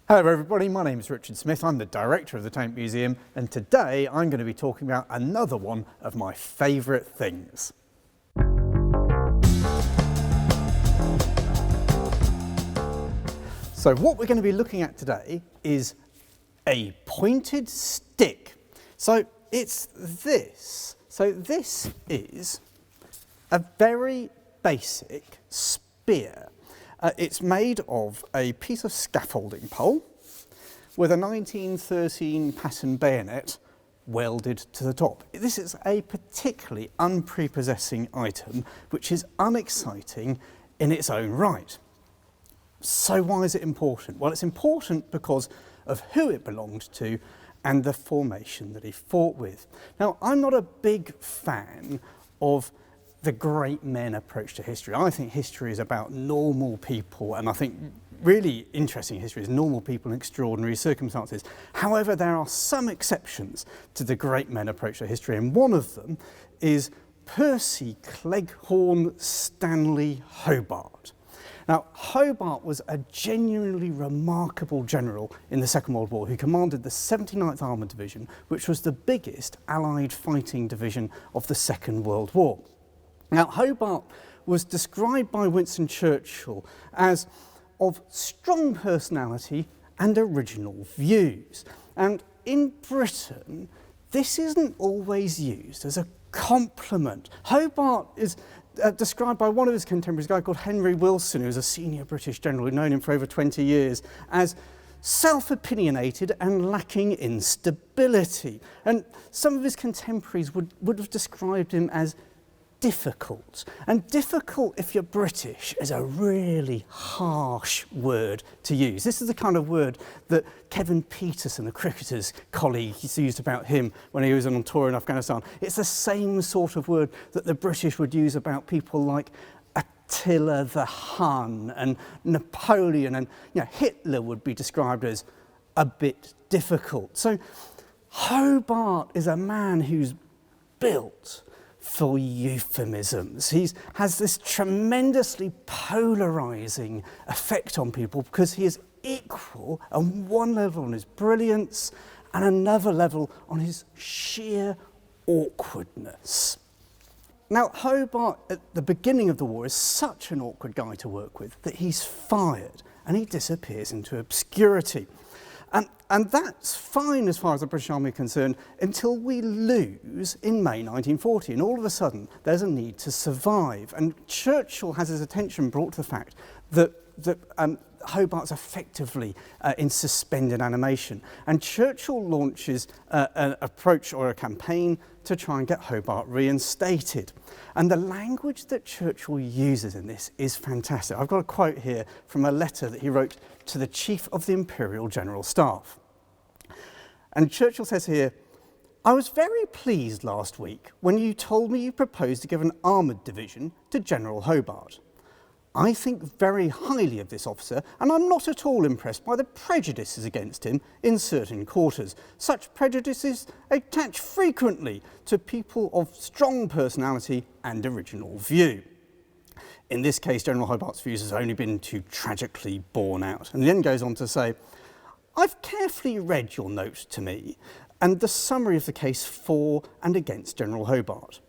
Hello everybody, my name is Richard Smith, I'm the director of the Tank Museum, and today I'm going to be talking about another one of my favourite things. So what we're going to be looking at today is a pointed stick. So it's this. So this is a very basic spear. It's made of a piece of scaffolding pole with a 1913 pattern bayonet welded to the top. This is a particularly unprepossessing item which is unexciting in its own right. So why is it important? Well, it's important because of who it belonged to and the formation that he fought with. Now, I'm not a big fan of the great men approach to history. I think history is about normal people, and I think really interesting history is normal people in extraordinary circumstances. However, there are some exceptions to the great men approach to history, and one of them is Percy Cleghorn Stanley Hobart. Now, Hobart was a genuinely remarkable general in the Second World War who commanded the 79th Armoured Division, which was the biggest Allied fighting division of the Second World War. Now, Hobart was described by Winston Churchill as of strong personality and original views. And in Britain, this isn't always used as a compliment. Hobart is described by one of his contemporaries, a guy called Henry Wilson, who was a senior British general who'd known him for over 20 years, as self-opinionated and lacking in stability. And some of his contemporaries would have described him as difficult. And difficult, if you're British, is a really harsh word to use. This is the kind of word that Kevin Peterson, the cricketer's colleague, used about him when he was on tour in Afghanistan. It's the same sort of word that the British would use about people like Attila the Hun and Napoleon, and Hitler would be described as a bit difficult. So Hobart is a man who's built for euphemisms. He has this tremendously polarising effect on people because he is equal on one level on his brilliance and another level on his sheer awkwardness. Now, Hobart at the beginning of the war is such an awkward guy to work with that he's fired and he disappears into obscurity. And that's fine as far as the British Army is concerned until we lose in May 1940, and all of a sudden there's a need to survive. And Churchill has his attention brought to the fact that Hobart's effectively in suspended animation. And Churchill launches an approach or a campaign to try and get Hobart reinstated. And the language that Churchill uses in this is fantastic. I've got a quote here from a letter that he wrote to the Chief of the Imperial General Staff. And Churchill says here, "I was very pleased last week when you told me you proposed to give an armoured division to General Hobart. I think very highly of this officer, and I'm not at all impressed by the prejudices against him in certain quarters. Such prejudices attach frequently to people of strong personality and original view. In this case, General Hobart's views has only been too tragically borne out." And he then goes on to say, "I've carefully read your note to me and the summary of the case for and against General Hobart.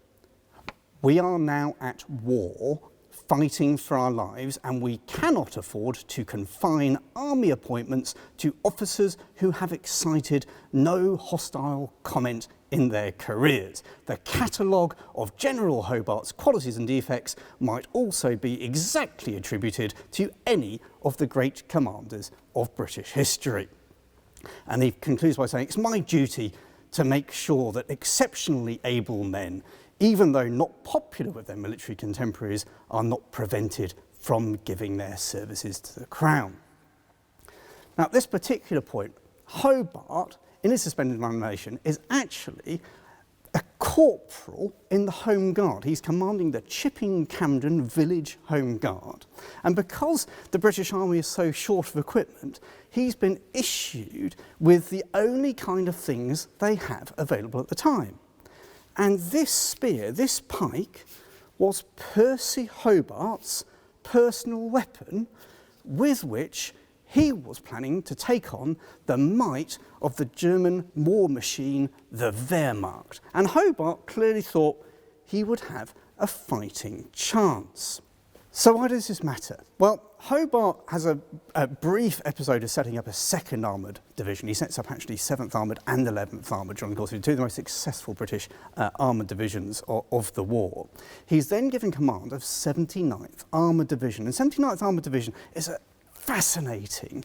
We are now at war, fighting for our lives, and we cannot afford to confine army appointments to officers who have excited no hostile comment in their careers. The catalogue of General Hobart's qualities and defects might also be exactly attributed to any of the great commanders of British history." And he concludes by saying, "It's my duty to make sure that exceptionally able men, even though not popular with their military contemporaries, are not prevented from giving their services to the Crown." Now, at this particular point, Hobart, in his suspended animation, is actually a corporal in the Home Guard. He's commanding the Chipping Campden Village Home Guard. And because the British Army is so short of equipment, he's been issued with the only kind of things they have available at the time. And this spear, this pike, was Percy Hobart's personal weapon with which He was planning to take on the might of the German war machine, the Wehrmacht. And Hobart clearly thought he would have a fighting chance. So why does this matter? Well, Hobart has a brief episode of setting up a 2nd Armoured Division. He sets up actually 7th Armoured and 11th Armoured during the course of two of the most successful British armoured divisions of the war. He's then given command of 79th Armoured Division. And 79th Armoured Division is a fascinating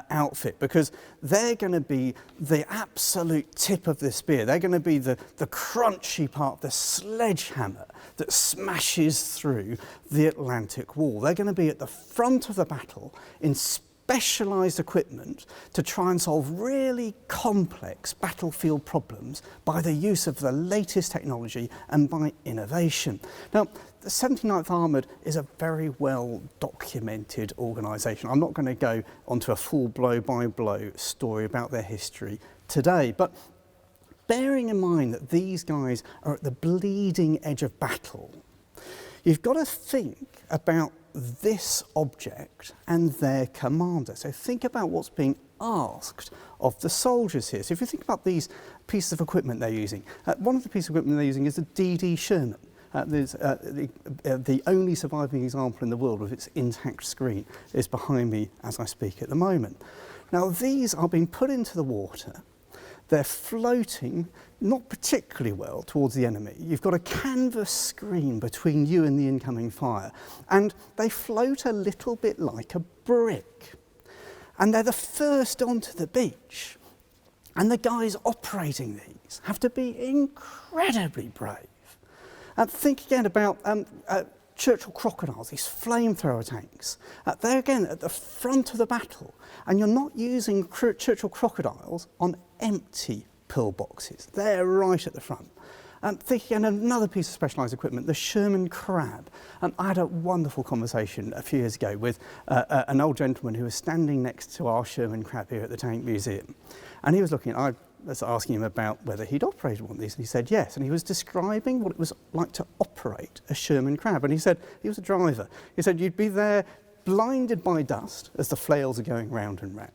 outfit, because they're going to be the absolute tip of the spear. They're going to be the crunchy part, the sledgehammer that smashes through the Atlantic Wall. They're going to be at the front of the battle in specialised equipment to try and solve really complex battlefield problems by the use of the latest technology and by innovation. Now, the 79th Armoured is a very well documented organisation. I'm not going to go onto a full blow-by-blow story about their history today, but bearing in mind that these guys are at the bleeding edge of battle, you've got to think about this object and their commander. So think about what's being asked of the soldiers here. So if you think about these pieces of equipment they're using, one of the pieces of equipment they're using is the DD Sherman. There's the only surviving example in the world with its intact screen is behind me as I speak at the moment. Now these are being put into the water. They're floating not particularly well towards the enemy. You've got a canvas screen between you and the incoming fire, and they float a little bit like a brick. And they're the first onto the beach. And the guys operating these have to be incredibly brave. Think again about Churchill crocodiles, these flamethrower tanks. They're again at the front of the battle, and you're not using Churchill crocodiles on empty pillboxes. They're right at the front. Think again, another piece of specialised equipment, the Sherman crab. I had a wonderful conversation a few years ago with an old gentleman who was standing next to our Sherman crab here at the Tank Museum, and he was looking at, I was asking him about whether he'd operated one of these, and he said yes, and he was describing what it was like to operate a Sherman crab, and he said he was a driver. He said you'd be there blinded by dust as the flails are going round and round.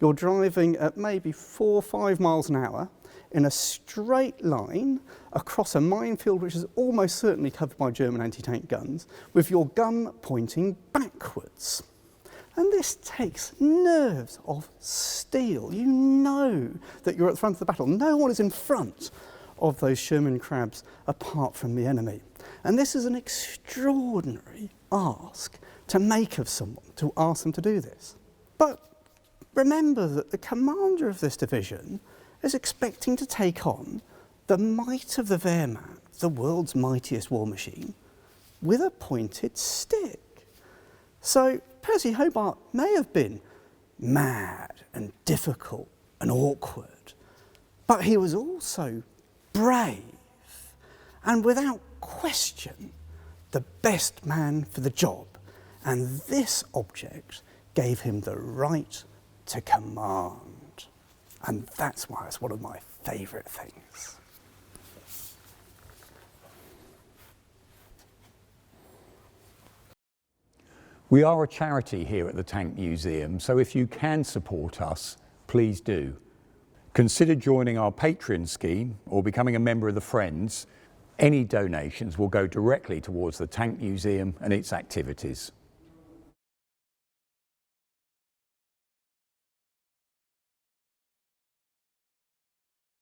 You're driving at maybe 4 or 5 miles an hour in a straight line across a minefield which is almost certainly covered by German anti-tank guns, with your gun pointing backwards. And this takes nerves of steel. You know that you're at the front of the battle. No one is in front of those Sherman crabs apart from the enemy. And this is an extraordinary ask to make of someone, to ask them to do this. But remember that the commander of this division is expecting to take on the might of the Wehrmacht, the world's mightiest war machine, with a pointed stick. So Percy Hobart may have been mad and difficult and awkward, but he was also brave and without question the best man for the job. And this object gave him the right to command. And that's why it's one of my favourite things. We are a charity here at the Tank Museum, so if you can support us, please do. Consider joining our Patreon scheme or becoming a member of the Friends. Any donations will go directly towards the Tank Museum and its activities.